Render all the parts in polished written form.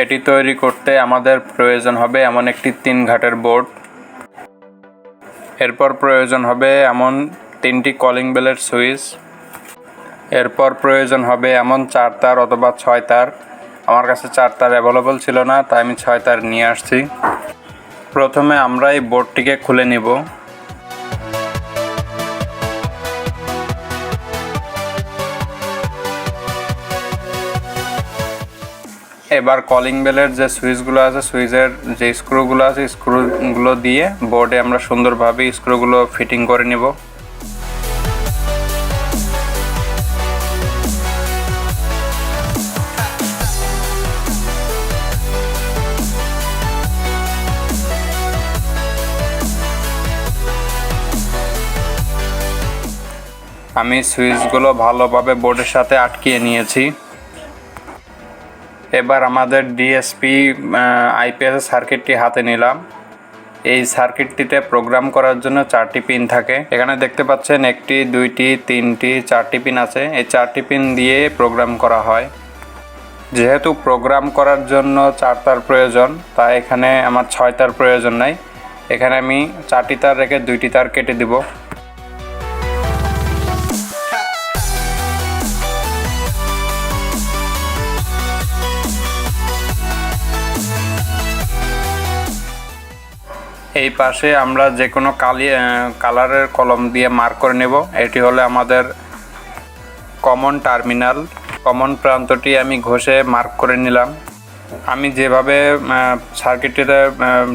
এটি তৈরি করতে আমাদের প্রয়োজন হবে এমন একটি 3 ঘাটের বোর্ড। এরপর প্রয়োজন হবে এমন 3টি কলিং বেলের সুইচ। এরপর প্রয়োজন হবে এমন 4 তার অথবা 6 তার। আমার কাছে 4 তার অ্যাভেলেবল ছিল না, তাই আমি 6 তার নিয়ে আসছি। প্রথমে আমরা এই বোর্ডটিকে খুলে নিব। এবার কলিং বেলের যে সুইচগুলো আছে, সুইচের যে স্ক্রুগুলো আছে, স্ক্রুগুলো দিয়ে বোর্ডে আমরা সুন্দরভাবে স্ক্রুগুলো ফিটিং করে নিব। আমি সুইচগুলো ভালোভাবে বোর্ডের সাথে আটকিয়ে নিয়েছি। এবার আমাদের ডিএসপি আইপিএস সার্কিটটি হাতে নিলাম। এই সার্কিটটিতে প্রোগ্রাম করার জন্য 4টি পিন থাকে। এখানে দেখতে পাচ্ছেন 1টি 2টি 3টি 4টি পিন আছে। এই 4টি পিন দিয়ে প্রোগ্রাম করা হয়। যেহেতু প্রোগ্রাম করার জন্য 4 তার প্রয়োজন, তাই এখানে আমার 6 তার প্রয়োজন নাই। এখানে আমি 4টি তার রেখে 2টি তার কেটে দিব। এই পাশে আমরা যে কোনো কালারের কলম দিয়ে মার্ক করে নেব। এটি হলো আমাদের কমন টার্মিনাল। কমন প্রান্তটি আমি ঘষে মার্ক করে নিলাম। আমি যেভাবে সার্কিটটিতে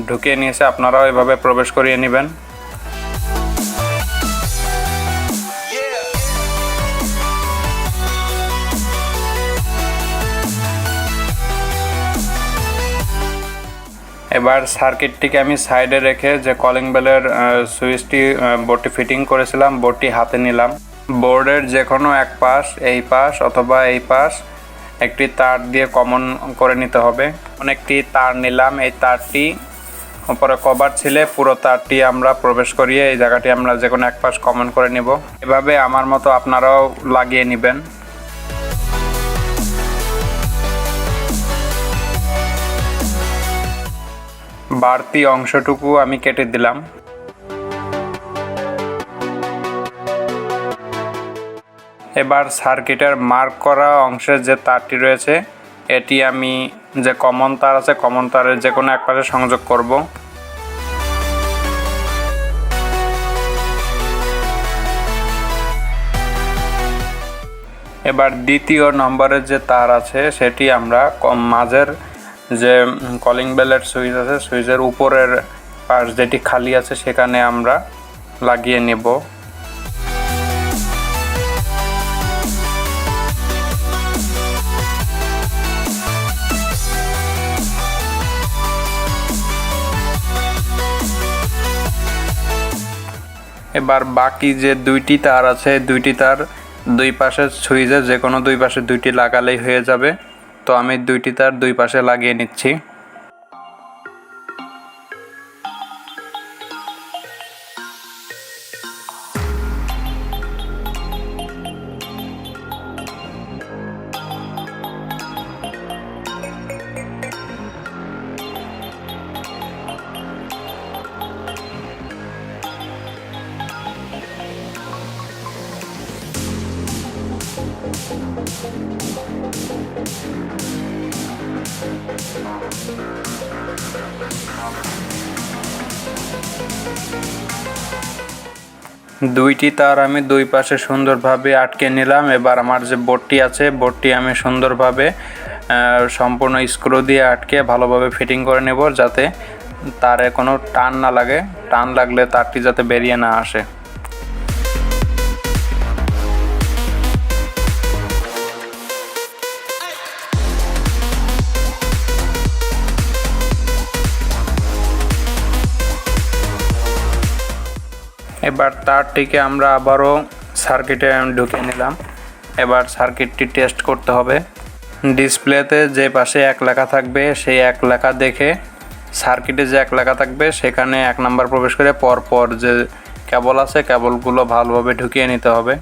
ঢুকিয়ে নিয়েছি, আপনারাও এভাবে প্রবেশ করিয়ে নেবেন। এবার সার্কিটটিকে আমি সাইডে রেখে যে কলিং বেলের সুইচটি বোর্ডটি ফিটিং করেছিলাম, বোর্ডটি হাতে নিলাম। বোর্ডের যে কোনো এক পাশ, এই পাশ অথবা এই পাশ, একটি তার দিয়ে কমন করে নিতে হবে। অনেকটি তার নিলাম। এই তারটি উপরে কভার ছিলে পুরো তারটি আমরা প্রবেশ করিয়ে এই জায়গাটি আমরা যে কোনো এক পাশ কমন করে নিব। এভাবে আমার মতো আপনারাও লাগিয়ে নেবেন। বাড়তি অংশটুকু আমি কেটে দিলাম। এবার সার্কিটের মার্ক করা অংশের যে তারটি রয়েছে, এটি আমি যে কমন তার আছে, কমন তারের যে কোনো এক পাশে সংযোগ করব। এবার দ্বিতীয় নম্বরের যে তার আছে, সেটি আমরা মাঝের যে কলিং বেলের সুইচ আছে, সুইচের উপরের পাশ যেটি খালি আছে, সেখানে আমরা লাগিয়ে নেব। এবার বাকি যে 2টি তার আছে, 2টি তার দুই পাশের সুইচে যে কোনো দুই পাশে 2টি লাগালেই হয়ে যাবে। তো আমি 2টি তার দুই পাশে লাগিয়ে নিচ্ছি। দুইটি তার আমি দুই পাশে সুন্দরভাবে আটকে নিলাম। এবার আমার যে বোর্ডটি আছে, বোর্ডটি আমি সুন্দরভাবে সম্পূর্ণ স্ক্রু দিয়ে আটকে ভালোভাবে ফিটিং করে নেব, যাতে তারে কোনো টান না লাগে। টান লাগলে তারটি যাতে বেরিয়ে না আসে। এবার তারটিকে আমরা আবারও সার্কিটে ঢুকিয়ে নিলাম। এবার সার্কিটটি টেস্ট করতে হবে। ডিসপ্লেতে যে পাশে 1 লেখা থাকবে, সেই 1 লেখা দেখে সার্কিটে যে 1 লেখা থাকবে সেখানে 1 নাম্বার প্রবেশ করে পরপর যে কেবল আছে, কেবলগুলো ভালোভাবে ঢুকিয়ে নিতে হবে।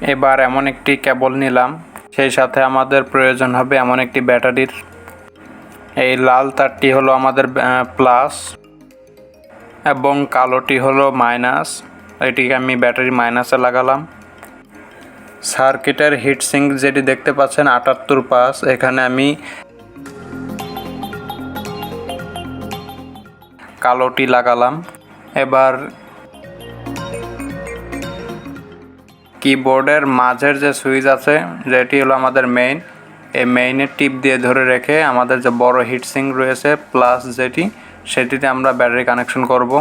এবার এমন একটি কেবল নিলাম, সেই সাথে আমাদের প্রয়োজন হবে এমন একটি ব্যাটারির। এই লাল তারটি হলো আমাদের প্লাস এবং কালোটি হলো মাইনাস। এটিকে আমি ব্যাটারি মাইনাসে লাগালাম। সার্কিটের হিটসিঙ্ক যেটি দেখতে পাচ্ছেন 78 এখানে আমি কালোটি লাগালাম। এবার কিবোর্ডের মাঝের যে সুইচ আছে, যেটি হলো আমাদের মেইন, এই মেইনের টিপ দিয়ে ধরে রেখে আমাদের যে বড় হিটসিঙ্ক রয়েছে প্লাস যেটি, সেটিতে আমরা ব্যাটারি কানেকশন করব।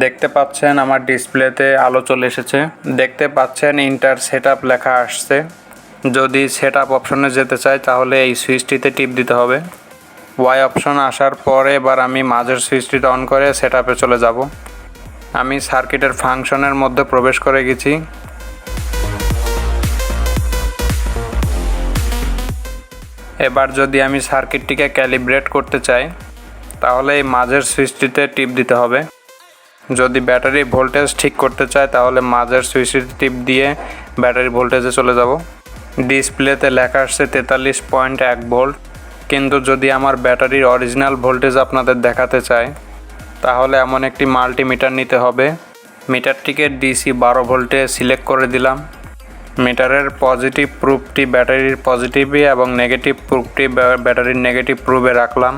দেখতে পাচ্ছেন আমার ডিসপ্লেতে আলো চলে এসেছে। দেখতে পাচ্ছেন ইন্টার সেটআপ লেখা আসছে। যদি সেটআপ অপশনে যেতে চাই তাহলে এই সুইচটিতে টিপ দিতে হবে। ওয়াই অপশন আসার পরে এবার আমি মাঝের সুইচটিতে অন করে সেটআপে চলে যাব। আমি সার্কিটের ফাংশনের মধ্যে প্রবেশ করে গেছি। এবার যদি আমি সার্কিটটিকে ক্যালিব্রেট করতে চাই তাহলে এই মাঝের সুইচটিতে টিপ দিতে হবে। যদি ব্যাটারি ভোল্টেজ ঠিক করতে চাই তাহলে মাঝের সুইচটিতে টিপ দিয়ে ব্যাটারি ভোল্টেজে চলে যাব। ডিসপ্লেতে লেখা আসছে 43.1 ভোল্ট, কিন্তু যদি আমার ব্যাটারির অরিজিনাল ভোল্টেজ আপনাদের দেখাতে চাই তাহলে এমন একটি মাল্টিমিটার নিতে হবে। মিটারটিকে ডিসি 12 ভোল্টে সিলেক্ট করে দিলাম। মিটারের পজিটিভ প্রুফটি ব্যাটারির পজিটিভে এবং নেগেটিভ প্রুফটি ব্যাটারির নেগেটিভ প্রুফে রাখলাম।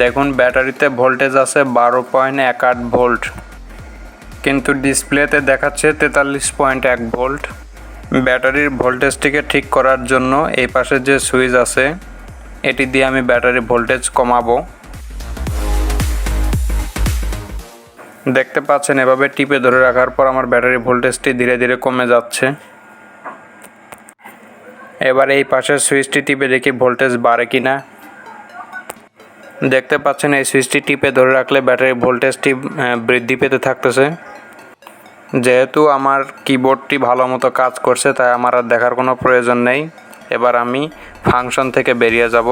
দেখুন ব্যাটারিতে ভোল্টেজ আছে 12.18 ভোল্ট, কিন্তু ডিসপ্লেতে দেখাচ্ছে 43.1 ভোল্ট। ব্যাটারির ভোল্টেজটিকে ঠিক করার জন্য এই পাশে যে সুইচ আছে এটি দিয়ে আমি ব্যাটারি ভোল্টেজ কমাবো। দেখতে পাচ্ছেন এভাবে টিপে ধরে রাখার পর আমার ব্যাটারি ভোল্টেজটি ধীরে ধীরে কমে যাচ্ছে। এবার এই পাশের সুইচটি টিপে দেখি ভোল্টেজ বাড়ে কিনা। দেখতে পাচ্ছেন এই সুইচটি টিপে ধরে রাখলে ব্যাটারি ভোল্টেজটি বৃদ্ধি পেতে থাকতেছে। যেহেতু আমার কিবোর্ডটি ভালো মতো কাজ করছে তাই আমার আর দেখার কোনো প্রয়োজন নেই। এবার আমি ফাংশন থেকে বেরিয়ে যাব।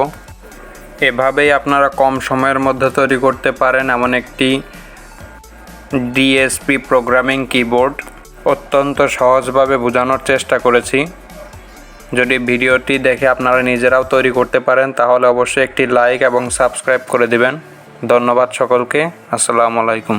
এভাবেই আপনারা কম সময়ের মধ্যে তৈরি করতে পারেন এমন একটি ডিএসপি প্রোগ্রামিং কিবোর্ড। অত্যন্ত সহজভাবে বোঝানোর চেষ্টা করেছি। যদি ভিডিওটি দেখে আপনারা নিজেরাও তৈরি করতে পারেন তাহলে অবশ্যই একটি লাইক এবং সাবস্ক্রাইব করে দিবেন। ধন্যবাদ সকলকে। আসসালামু আলাইকুম।